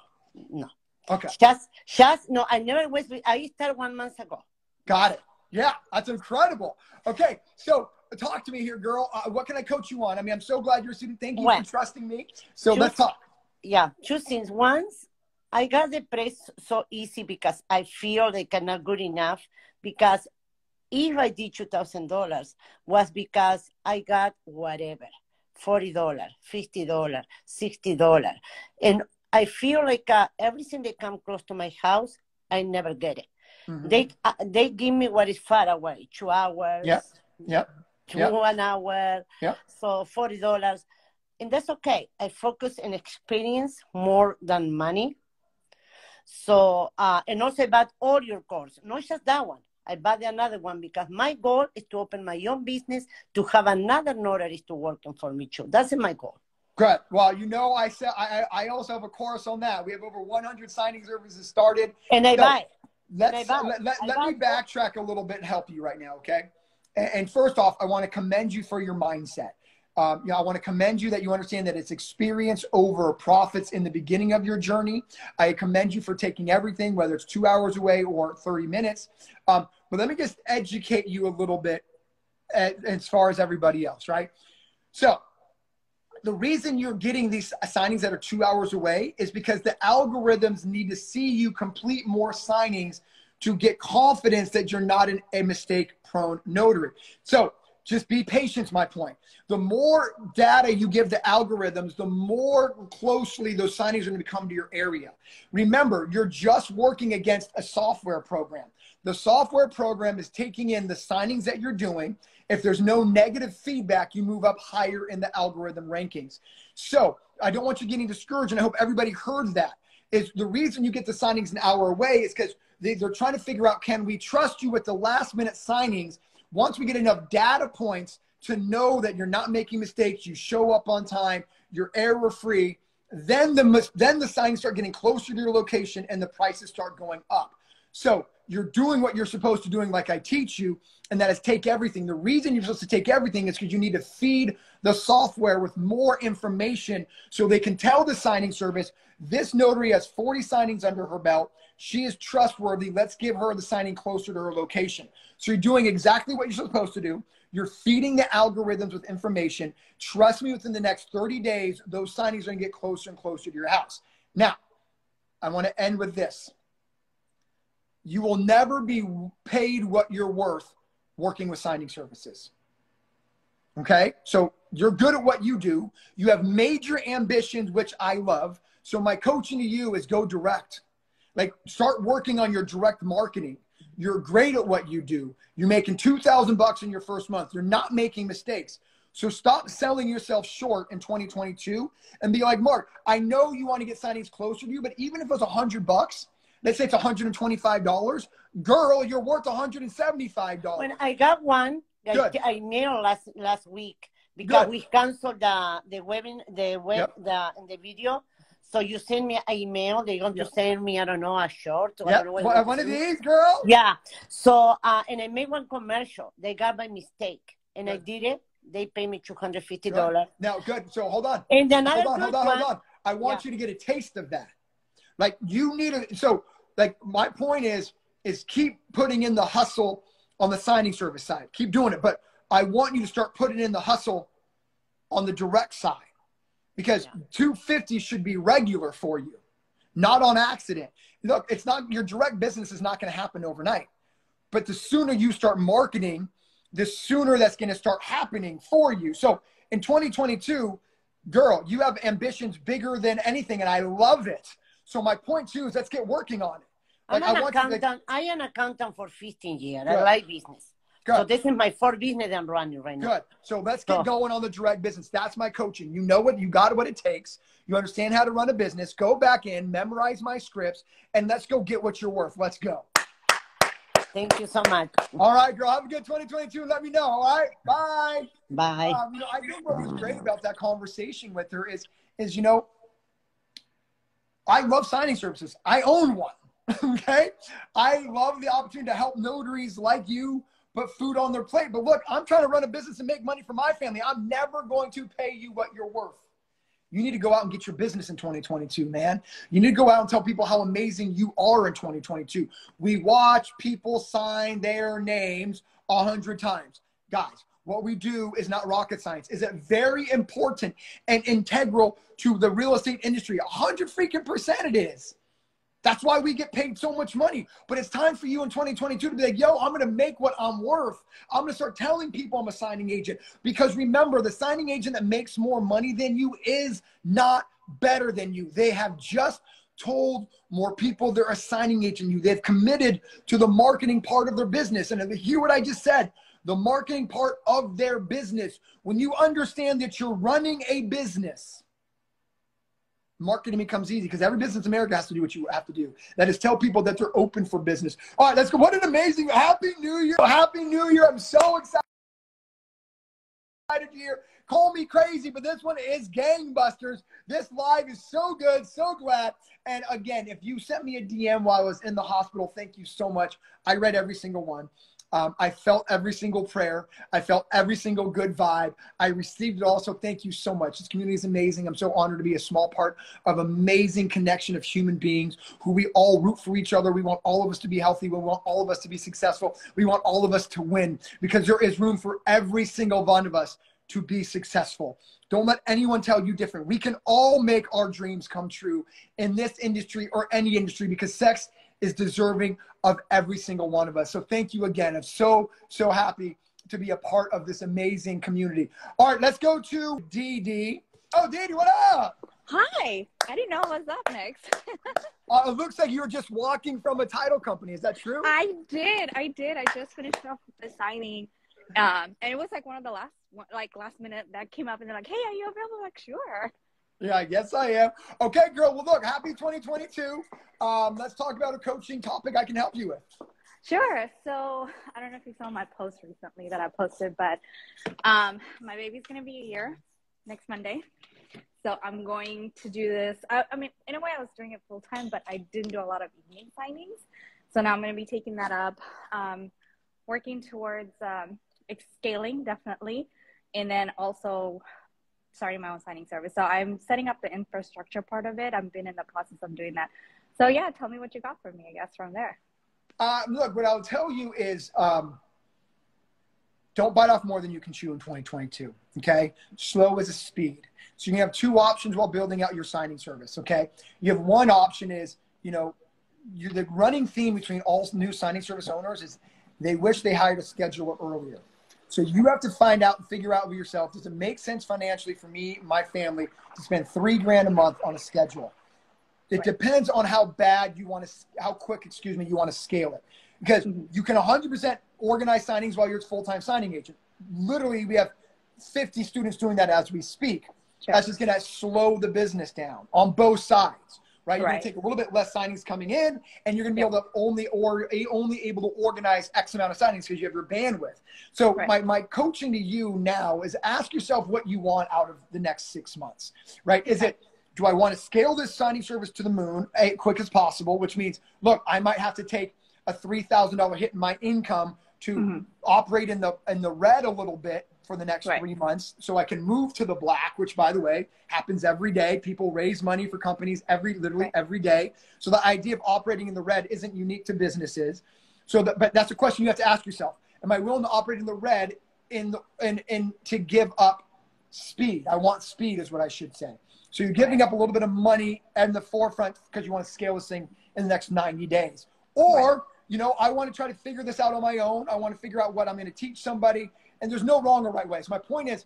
No. Okay. Just no. I never was. I started 1 month ago. Got it. Yeah, that's incredible. Okay, so talk to me here, girl. What can I coach you on? I mean, I'm so glad you're a student. Thank you for trusting me. So let's talk. Yeah, two things. Once I got the price so easy because I feel like I'm not good enough. Because if I did $2,000 was because I got whatever, $40, $50, $60, and I feel like everything that comes close to my house, I never get it. Mm-hmm. They give me what is far away, 2 hours. Yep. 1 hour. Yep. So $40, and that's okay. I focus on experience more than money. So and also I bought all your courses, not just that one. I bought another one because my goal is to open my own business to have another notary to working for me too. That's my goal. Great. Well, you know, I also have a course on that. We have over 100 signing services started. And I buy. Let me backtrack a little bit and help you right now, okay? And first off, I want to commend you for your mindset. I want to commend you that you understand that it's experience over profits in the beginning of your journey. I commend you for taking everything, whether it's 2 hours away or 30 minutes. But let me just educate you a little bit as far as everybody else, right? So the reason you're getting these signings that are 2 hours away is because the algorithms need to see you complete more signings to get confidence that you're not a mistake-prone notary. So just be patient, my point. The more data you give the algorithms, the more closely those signings are going to come to your area. Remember, you're just working against a software program. The software program is taking in the signings that you're doing. If there's no negative feedback, you move up higher in the algorithm rankings. So I don't want you getting discouraged, and I hope everybody heard that. Is the reason you get the signings an hour away is because they're trying to figure out, can we trust you with the last minute signings? Once we get enough data points to know that you're not making mistakes, you show up on time, you're error free, then the signings start getting closer to your location and the prices start going up. So you're doing what you're supposed to doing, like I teach you, and that is take everything. The reason you're supposed to take everything is because you need to feed the software with more information so they can tell the signing service, this notary has 40 signings under her belt. She is trustworthy. Let's give her the signing closer to her location. So you're doing exactly what you're supposed to do. You're feeding the algorithms with information. Trust me, within the next 30 days, those signings are going to get closer and closer to your house. Now, I want to end with this. You will never be paid what you're worth working with signing services. Okay? So you're good at what you do. You have major ambitions, which I love. So my coaching to you is go direct. Like, start working on your direct marketing. You're great at what you do. You're making $2,000 in your first month. You're not making mistakes. So stop selling yourself short in 2022 and be like, Mark, I know you want to get signings closer to you, but even if it was $100, let's say it's $125, girl, you're worth $175. When I got one, I mailed last week because we canceled the video. So you send me an email. They're going to send me, I don't know, a short. Or I don't know what one of these, girl. Yeah. So, and I made one commercial. They got my mistake. And I did it. They paid me $250. Now, good. So hold on. And another hold on. I want you to get a taste of that. Like, you need a, so like my point is keep putting in the hustle on the signing service side. Keep doing it. But I want you to start putting in the hustle on the direct side. Because $250 should be regular for you, not on accident. Look, it's not, your direct business is not going to happen overnight. But the sooner you start marketing, the sooner that's going to start happening for you. So in 2022, girl, you have ambitions bigger than anything, and I love it. So my point too is let's get working on it. Like, I am an accountant for 15 years. I like business. Good. So this is my fourth business I'm running right now. Good. So let's get going on the direct business. That's my coaching. You know what, you got what it takes. You understand how to run a business. Go back in, memorize my scripts, and let's go get what you're worth. Let's go. Thank you so much. All right, girl. Have a good 2022. Let me know. All right. Bye. Bye. I think what was great about that conversation with her is I love signing services. I own one. Okay. I love the opportunity to help notaries like you put food on their plate. But look, I'm trying to run a business and make money for my family. I'm never going to pay you what you're worth. You need to go out and get your business in 2022, man. You need to go out and tell people how amazing you are in 2022. We watch people sign their names 100 times. Guys, what we do is not rocket science. Is it very important and integral to the real estate industry? 100% it is. That's why we get paid so much money. But it's time for you in 2022 to be like, yo, I'm going to make what I'm worth. I'm going to start telling people I'm a signing agent. Because remember, the signing agent that makes more money than you is not better than you. They have just told more people they're a signing agent than you. They've committed to the marketing part of their business. And hear what I just said, the marketing part of their business. When you understand that you're running a business, marketing becomes easy because every business in America has to do what you have to do. That is tell people that they're open for business. All right, let's go. What an amazing, Happy New Year. Happy New Year. I'm so excited here. Call me crazy, but this one is gangbusters. This live is so good. So glad. And again, if you sent me a DM while I was in the hospital, thank you so much. I read every single one. I felt every single prayer. I felt every single good vibe. I received it all. So thank you so much. This community is amazing. I'm so honored to be a small part of amazing connection of human beings who we all root for each other. We want all of us to be healthy. We want all of us to be successful. We want all of us to win, because there is room for every single one of us to be successful. Don't let anyone tell you different. We can all make our dreams come true in this industry or any industry, because sex is deserving of every single one of us. So thank you again. I'm so happy to be a part of this amazing community. All right, let's go to Dee. Oh, Dee, what up? Hi. I didn't know what was up next. It looks like you were just walking from a title company. Is that true? I did. I just finished off the signing. And it was like one of the last minute that came up, and they're like, hey, are you available? I'm like, sure. Yeah, I guess I am. Okay, girl. Well, look, happy 2022. Let's talk about a coaching topic I can help you with. Sure. So I don't know if you saw my post recently that I posted, but my baby's going to be a year next Monday. So I'm going to do this. I mean, in a way I was doing it full time, but I didn't do a lot of evening signings. So now I'm going to be taking that up, working towards scaling, definitely. And then also starting my own signing service. So I'm setting up the infrastructure part of it. I've been in the process of doing that. So yeah, tell me what you got for me, I guess, from there. Look, what I'll tell you is don't bite off more than you can chew in 2022, okay? Slow is a speed. So you can have two options while building out your signing service, okay? You have one option is, the running theme between all new signing service owners is they wish they hired a scheduler earlier. So you have to find out and figure out with yourself, does it make sense financially for me, my family, to spend $3,000 a month on a schedule? It depends on how quick you want to scale it. Because you can 100% organize signings while you're a full-time signing agent. Literally, we have 50 students doing that as we speak. Sure. That's just going to slow the business down on both sides, right? You're going to take a little bit less signings coming in, and you're going to be able to only able to organize X amount of signings because you have your bandwidth. So my coaching to you now is ask yourself what you want out of the next 6 months, right? Is it, do I want to scale this signing service to the moon as quick as possible, which means, look, I might have to take a $3,000 hit in my income to operate in the red a little bit for the next 3 months, so I can move to the black, which, by the way, happens every day. People raise money for companies literally every day. So the idea of operating in the red isn't unique to businesses. But that's a question you have to ask yourself. Am I willing to operate in the red to give up speed? I want speed is what I should say. So you're giving up a little bit of money in the forefront because you want to scale this thing in the next 90 days. Or, I want to try to figure this out on my own. I want to figure out what I'm going to teach somebody. And there's no wrong or right way. So my point is,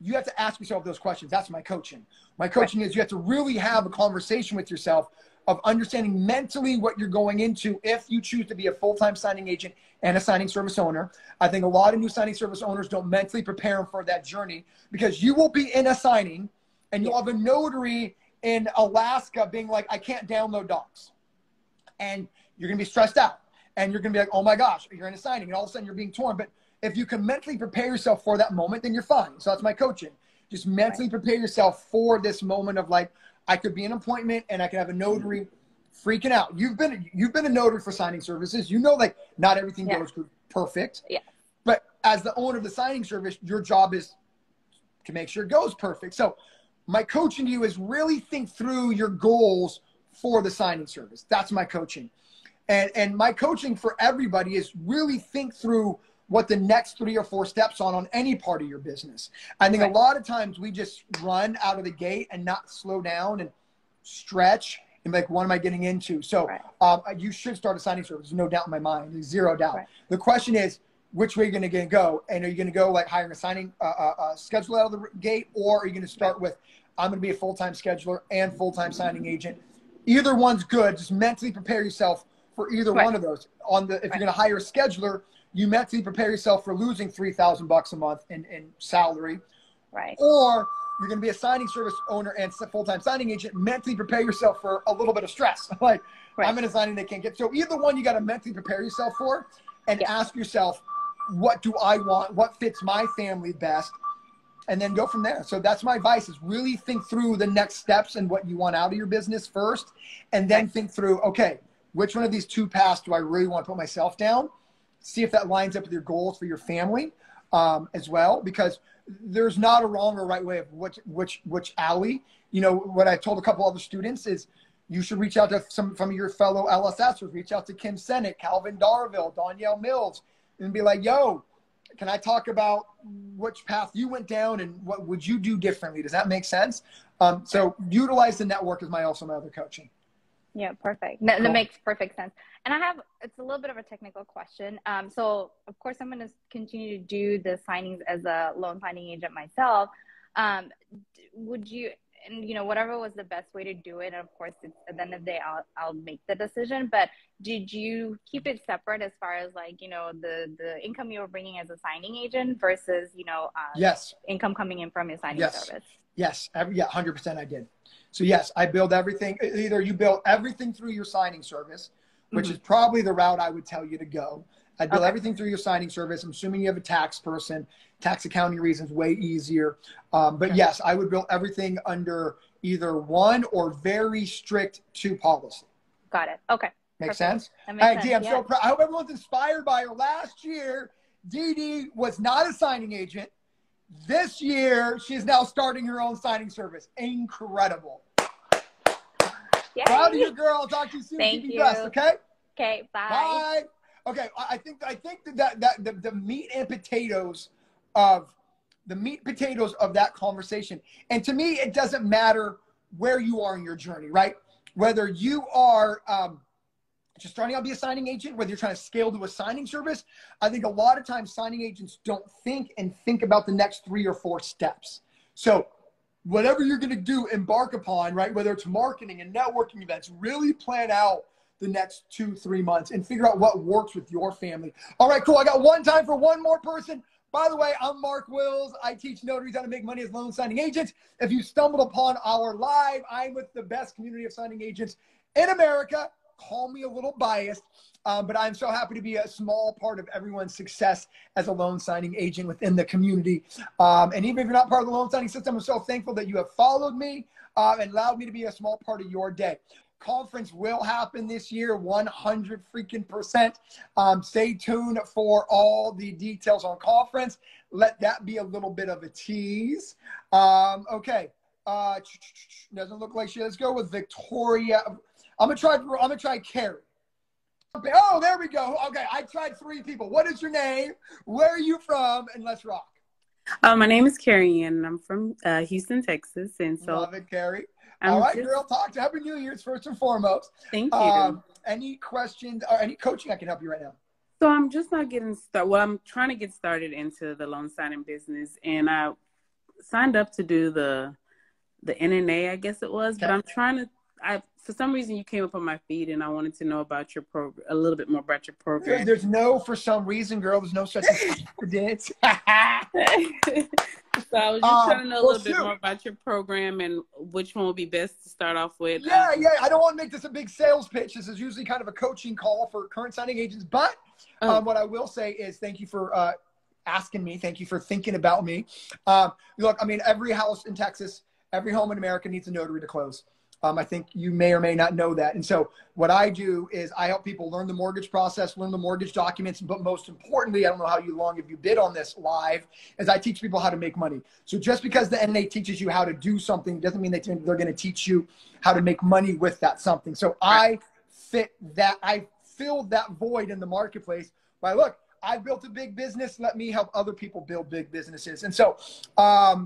you have to ask yourself those questions. That's my coaching. My coaching is you have to really have a conversation with yourself of understanding mentally what you're going into if you choose to be a full-time signing agent and a signing service owner. I think a lot of new signing service owners don't mentally prepare them for that journey, because you will be in a signing and you'll have a notary in Alaska being like, I can't download docs. And you're going to be stressed out. And you're going to be like, oh my gosh, you're in a signing. And all of a sudden you're being torn. But if you can mentally prepare yourself for that moment, then you're fine. So that's my coaching. Just mentally prepare yourself for this moment of like, I could be an appointment and I could have a notary freaking out. You've been a notary for signing services. Like not everything goes perfect. Yeah. But as the owner of the signing service, your job is to make sure it goes perfect. So my coaching to you is really think through your goals for the signing service. That's my coaching. And my coaching for everybody is really think through what the next 3 or 4 steps on any part of your business. I think a lot of times we just run out of the gate and not slow down and stretch and like, what am I getting into? So you should start a signing service. There's no doubt in my mind. There's zero doubt. The question is, which way are you going to go? And are you going to go like hiring a signing scheduler out of the gate, or are you going to start with, I'm going to be a full-time scheduler and full-time signing agent? Either one's good. Just mentally prepare yourself for either one of those. If you're going to hire a scheduler, you mentally prepare yourself for losing $3,000 a month in salary. Or you're going to be a signing service owner and full-time signing agent. Mentally prepare yourself for a little bit of stress. Like, I'm in a signing they can't get. So either one you got to mentally prepare yourself for, and ask yourself, what do I want? What fits my family best? And then go from there. So that's my advice, is really think through the next steps and what you want out of your business first. And then think through, okay, which one of these 2 paths do I really want to put myself down? see if that lines up with your goals for your family as well, because there's not a wrong or right way of which alley. You know, what I told a couple other students is you should reach out to some of your fellow LSSers, reach out to Kim Sennick, Calvin Darville, Danielle Mills, and be like, yo, can I talk about which path you went down and what would you do differently? Does that make sense? So utilize the network is my other coaching. Yeah, perfect. That makes perfect sense. And it's a little bit of a technical question. So of course I'm going to continue to do the signings as a loan signing agent myself. Would you, and you know, whatever was the best way to do it, and of course it's, at the end of the day I'll make the decision, but did you keep it separate as far as like, you know, the income you were bringing as a signing agent versus, you know, yes, income coming in from your signing service? Yes, 100% I did. So yes, I build everything. Either you build everything through your signing service, which is probably the route I would tell you to go. I'd build everything through your signing service. I'm assuming you have a tax person. Tax accounting reasons, way easier. But yes, I would build everything under either one or very strict 2 policy. Got it. Okay. Makes sense? That makes sense. Dee, I'm so proud. I hope everyone's inspired by her. Last year, Dee was not a signing agent. This year, she's now starting her own signing service. Incredible. Yay. Proud of you, girl. I'll talk to you soon. Thank Keep you. me blessed, okay? Okay, bye. Bye. Okay, I think that the meat and potatoes of that conversation, and to me, it doesn't matter where you are in your journey, right? Whether you are just starting out to be a signing agent, whether you're trying to scale to a signing service, I think a lot of times signing agents don't think about the next 3 or 4 steps. So whatever you're going to do, embark upon, right? Whether it's marketing and networking events, really plan out the next 2-3 months and figure out what works with your family. All right, cool. I got time for one more person. By the way, I'm Mark Wills. I teach notaries how to make money as loan signing agents. If you stumbled upon our live, I'm with the best community of signing agents in America. Call me a little biased, but I'm so happy to be a small part of everyone's success as a loan signing agent within the community. And even if you're not part of the loan signing system, I'm so thankful that you have followed me and allowed me to be a small part of your day. Conference will happen this year, 100%. Stay tuned for all the details on conference. Let that be a little bit of a tease. Okay. Doesn't look like she. Let's go with Victoria. I'm gonna try Carrie. Oh, there we go. Okay, I tried 3 people. What is your name? Where are you from? And let's rock. My name is Carrie, and I'm from Houston, Texas. And so, love it, Carrie. All right, girl. Talk to Happy New Year's first and foremost. Thank you. Any questions or any coaching I can help you right now? So I'm just not getting started. Well, I'm trying to get started into the loan signing business, and I signed up to do the NNA, I guess it was. Okay. But I'm trying to. For some reason, you came up on my feed, and I wanted to know about your program, a little bit more about your program. There's no for some reason, girl. There's no such thing as dance. So I was just trying to know a little bit more about your program and which one would be best to start off with. Yeah. I don't want to make this a big sales pitch. This is usually kind of a coaching call for current signing agents. But what I will say is thank you for asking me. Thank you for thinking about me. Look, I mean, every house in Texas, every home in America needs a notary to close. I think you may or may not know that. And so what I do is I help people learn the mortgage process, learn the mortgage documents, but most importantly, I don't know how long have you been on this live, is I teach people how to make money. So just because the NNA teaches you how to do something doesn't mean that they're going to teach you how to make money with that something. So I filled that void in the marketplace by, look, I built a big business. Let me help other people build big businesses. And so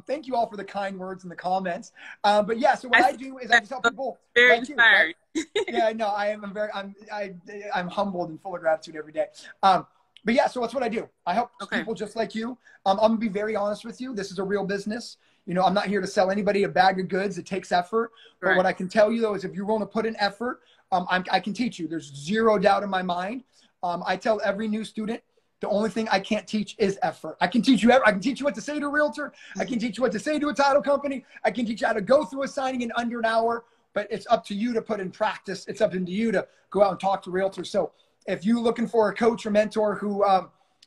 thank you all for the kind words in the comments. But yeah, so what I do is I just help people. Very like inspired. You, right? Yeah, no, I'm humbled and full of gratitude every day. But yeah, so that's what I do. I help people just like you. I'm going to be very honest with you. This is a real business. You know, I'm not here to sell anybody a bag of goods. It takes effort. But what I can tell you, though, is if you're willing to put in effort, I can teach you. There's zero doubt in my mind. I tell every new student, the only thing I can't teach is effort. I can teach you what to say to a realtor. I can teach you what to say to a title company. I can teach you how to go through a signing in under an hour, but it's up to you to put in practice. It's up to you to go out and talk to realtors. So if you're looking for a coach or mentor who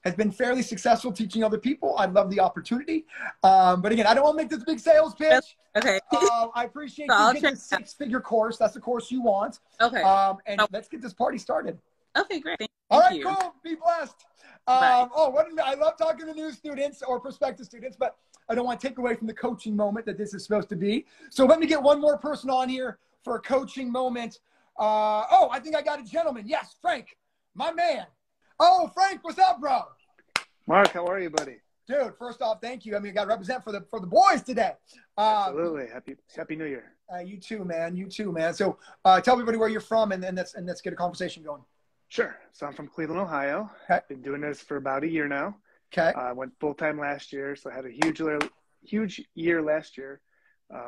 has been fairly successful teaching other people, I'd love the opportunity. But again, I don't want to make this a big sales pitch. Okay. I appreciate you getting a 6-figure course. That's the course you want. Okay. And let's get this party started. Okay, great. All right, you. cool. Be blessed. Bye. I love talking to new students or prospective students, but I don't want to take away from the coaching moment that this is supposed to be. So let me get one more person on here for a coaching moment. I think I got a gentleman. Yes, Frank, my man. Oh, Frank, what's up, bro? Mark, how are you, buddy? Dude, first off, thank you. I mean, you got to represent for the boys today. Absolutely. Happy New Year. You too, man. You too, man. So tell everybody where you're from, and let's get a conversation going. Sure. So I'm from Cleveland, Ohio. Okay. Been doing this for about a year now. Okay. I went full-time last year, so I had a huge year last year,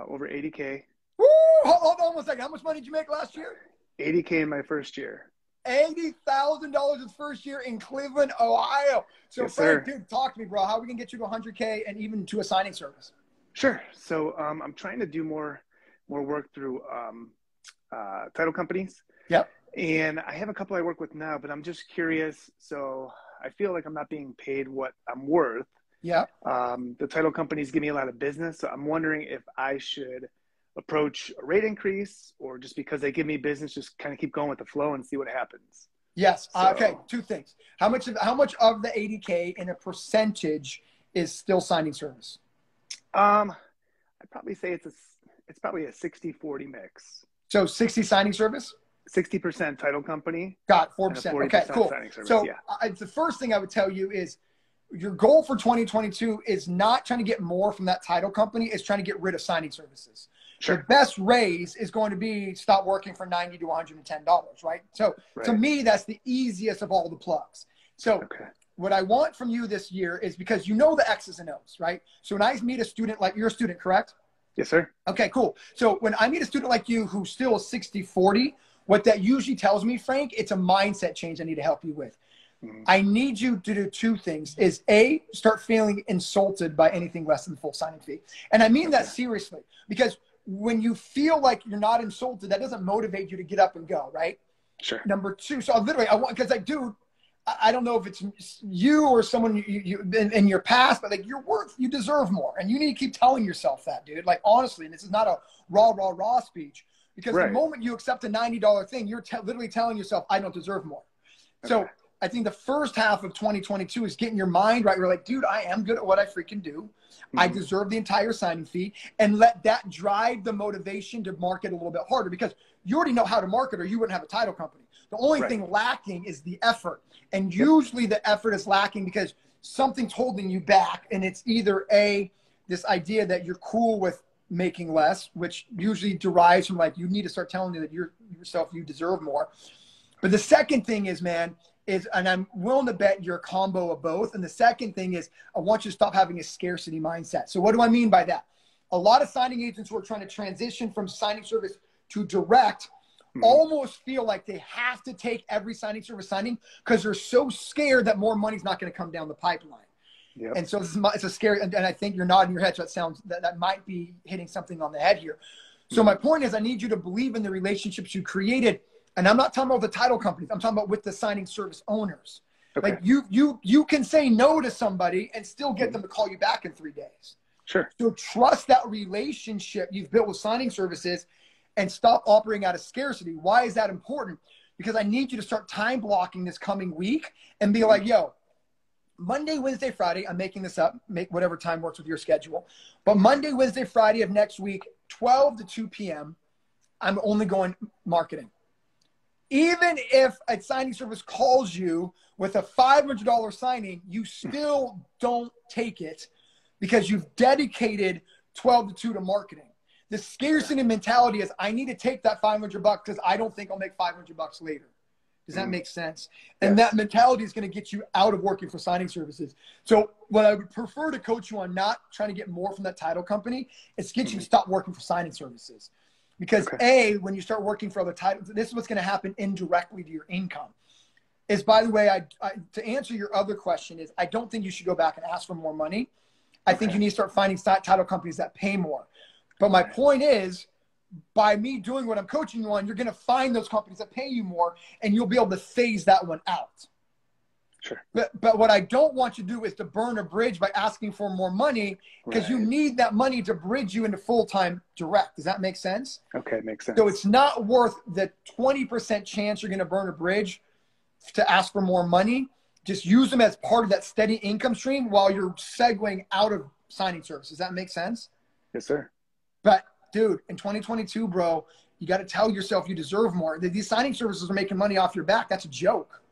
over 80K. Woo! Hold on 1 second. How much money did you make last year? 80K in my first year. $80,000 his first year in Cleveland, Ohio. So, Yes, Frank, sir. dude, talk to me, bro. How are we going to get you to 100K and even to a signing service? Sure. So I'm trying to do more work through title companies. Yep. And I have a couple I work with now, but I'm just curious. So I feel like I'm not being paid what I'm worth. Yeah. The title companies give me a lot of business. So I'm wondering if I should approach a rate increase, or just because they give me business, just kind of keep going with the flow and see what happens. Yes. So, Okay. Two things. How much of the 80K in a percentage is still signing service? I'd probably say it's probably a 60-40 mix. So 60 signing service? 60% title company. Got 4%. Okay, cool. Signing service, So yeah. the first thing I would tell you is your goal for 2022 is not trying to get more from that title company. It's trying to get rid of signing services. Sure. The best raise is going to be stop working for $90 to $110, right? So to me, that's the easiest of all the plugs. So what I want from you this year is, because you know the X's and O's, right? So when I meet a student, like you're a student, correct? Yes, sir. Okay, cool. So when I meet a student like you who's still 60-40, what that usually tells me, Frank, it's a mindset change I need to help you with. I need you to do two things. Is A, start feeling insulted by anything less than the full signing fee. And I mean that seriously, because when you feel like you're not insulted, that doesn't motivate you to get up and go, right? Sure. Number two, so I want, because like, dude, I don't know if it's you or someone you in your past, but like you deserve more. And you need to keep telling yourself that, dude. Like, honestly, and this is not a raw speech, because the moment you accept a $90 thing, you're literally telling yourself, I don't deserve more. So I think the first half of 2022 is getting your mind right. You're like, dude, I am good at what I freaking do. I deserve the entire signing fee, and let that drive the motivation to market a little bit harder, because you already know how to market or you wouldn't have a title company. The only thing lacking is the effort. And usually the effort is lacking because something's holding you back. And it's either this idea that you're cool with making less, which usually derives from like, you need to start telling you that you deserve more. But the second thing is, man, and I'm willing to bet you're a combo of both. And the second thing is, I want you to stop having a scarcity mindset. So what do I mean by that? A lot of signing agents who are trying to transition from signing service to direct almost feel like they have to take every signing service signing because they're so scared that more money's not going to come down the pipeline. Yep. And so it's a scary, and I think you're nodding your head, so that might be hitting something on the head here. So my point is, I need you to believe in the relationships you created. And I'm not talking about the title companies. I'm talking about with the signing service owners. Like you can say no to somebody and still get them to call you back in 3 days. Sure. So trust that relationship you've built with signing services and stop operating out of scarcity. Why is that important? Because I need you to start time blocking this coming week and be like, yo, Monday, Wednesday, Friday, I'm making this up, make whatever time works with your schedule. But Monday, Wednesday, Friday of next week, 12 to 2 p.m., I'm only going marketing. Even if a signing service calls you with a $500 signing, you still don't take it because you've dedicated 12 to 2 to marketing. The scarcity mentality is, I need to take that $500 because I don't think I'll make $500 later. Does that make sense? And that mentality is going to get you out of working for signing services. So what I would prefer to coach you on, not trying to get more from that title company, is get you to stop working for signing services. Because when you start working for other titles, this is what's going to happen indirectly to your income. Is, by the way, to answer your other question is, I don't think you should go back and ask for more money. I think you need to start finding title companies that pay more. But my point is, by me doing what I'm coaching you on, you're going to find those companies that pay you more, and you'll be able to phase that one out. Sure. But what I don't want you to do is to burn a bridge by asking for more money, because you need that money to bridge you into full-time direct. Does that make sense? Okay, makes sense. So it's not worth the 20% chance you're going to burn a bridge to ask for more money. Just use them as part of that steady income stream while you're segueing out of signing services. Does that make sense? Yes, sir. But dude, in 2022, bro, you got to tell yourself you deserve more. These signing services are making money off your back. That's a joke.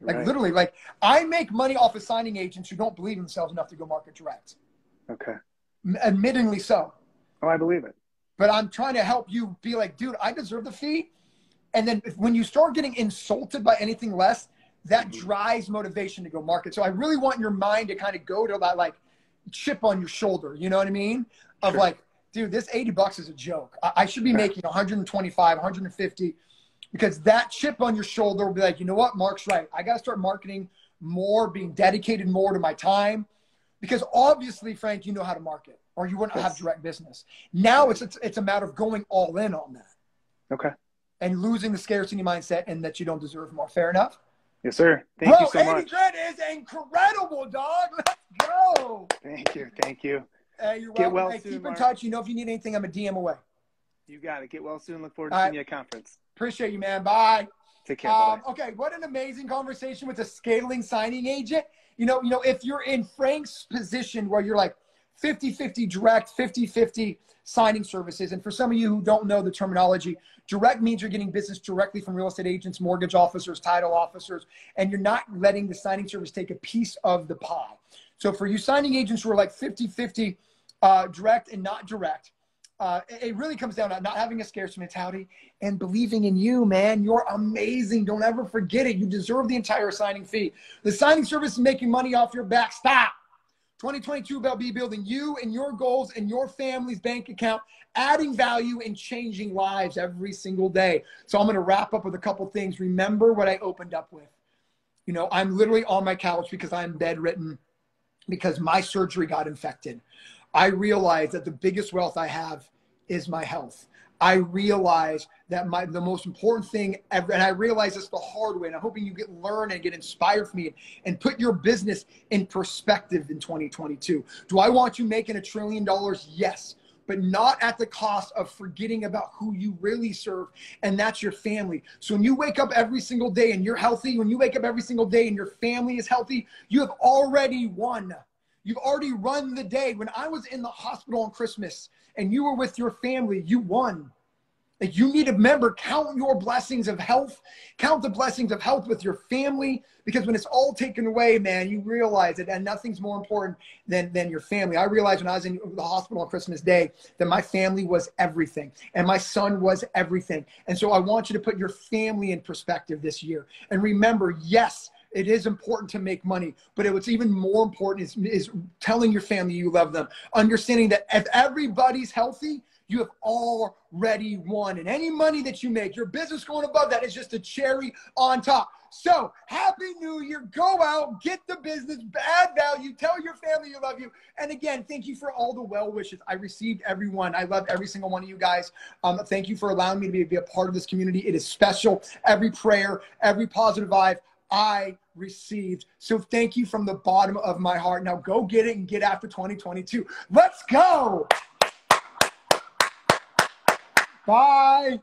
Like Right. literally, like I make money off of signing agents who don't believe in themselves enough to go market direct. Okay. Admittingly so. Oh, I believe it. But I'm trying to help you be like, dude, I deserve the fee. And then when you start getting insulted by anything less, that drives motivation to go market. So I really want your mind to kind of go to that like chip on your shoulder. You know what I mean? Of Sure. like, dude, this $80 is a joke. I should be making 125, 150, because that chip on your shoulder will be like, you know what? Mark's right. I got to start marketing more, being dedicated more to my time, because obviously, Frank, you know how to market, or you wouldn't have direct business. Now it's a matter of going all in on that. Okay. And losing the scarcity mindset and that you don't deserve more. Fair enough? Yes, sir. Thank you so 80 much. grand is incredible, dog. Let's go. Thank you. Thank you. Hey, you're Get welcome. well Hey, soon, keep in Mark. touch. You know, if you need anything, I'm a DM away. You got it. Get well soon. Look forward to All seeing right. you at conference. Appreciate you, man. Bye. Take care. Bye-bye. Okay, what an amazing conversation with a scaling signing agent. You know, if you're in Frank's position where you're like 50-50 direct, 50-50 signing services, and for some of you who don't know the terminology, direct means you're getting business directly from real estate agents, mortgage officers, title officers, and you're not letting the signing service take a piece of the pie. So for you signing agents who are like 50-50 direct and not direct, it really comes down to not having a scarcity mentality and believing in you, man. You're amazing. Don't ever forget it. You deserve the entire signing fee. The signing service is making money off your back. Stop. 2022 about be building you and your goals and your family's bank account, adding value and changing lives every single day. So I'm going to wrap up with a couple things. Remember what I opened up with. You know, I'm literally on my couch because I'm bedridden because my surgery got infected. I realize that the biggest wealth I have is my health. I realize that the most important thing ever, and I realize this the hard way, and I'm hoping you learn and get inspired from me and put your business in perspective in 2022. Do I want you making $1 trillion? Yes, but not at the cost of forgetting about who you really serve, and that's your family. So when you wake up every single day and you're healthy, when you wake up every single day and your family is healthy, you have already won. You've already run the day. When I was in the hospital on Christmas and you were with your family, you won. Like, you need to remember, count your blessings of health, count the blessings of health with your family, because when it's all taken away, man, you realize it, and nothing's more important than your family. I realized when I was in the hospital on Christmas Day that my family was everything, and my son was everything. And so I want you to put your family in perspective this year. And remember, yes, it is important to make money, but what's even more important is telling your family you love them, understanding that if everybody's healthy, you have already won. And any money that you make, your business going above that is just a cherry on top. So happy New Year. Go out, get the business, add value, tell your family you love you. And again, thank you for all the well wishes. I received everyone. I love every single one of you guys. Thank you for allowing me to be a part of this community. It is special. Every prayer, every positive vibe I received. So thank you from the bottom of my heart. Now go get it and get after 2022. Let's go. Bye.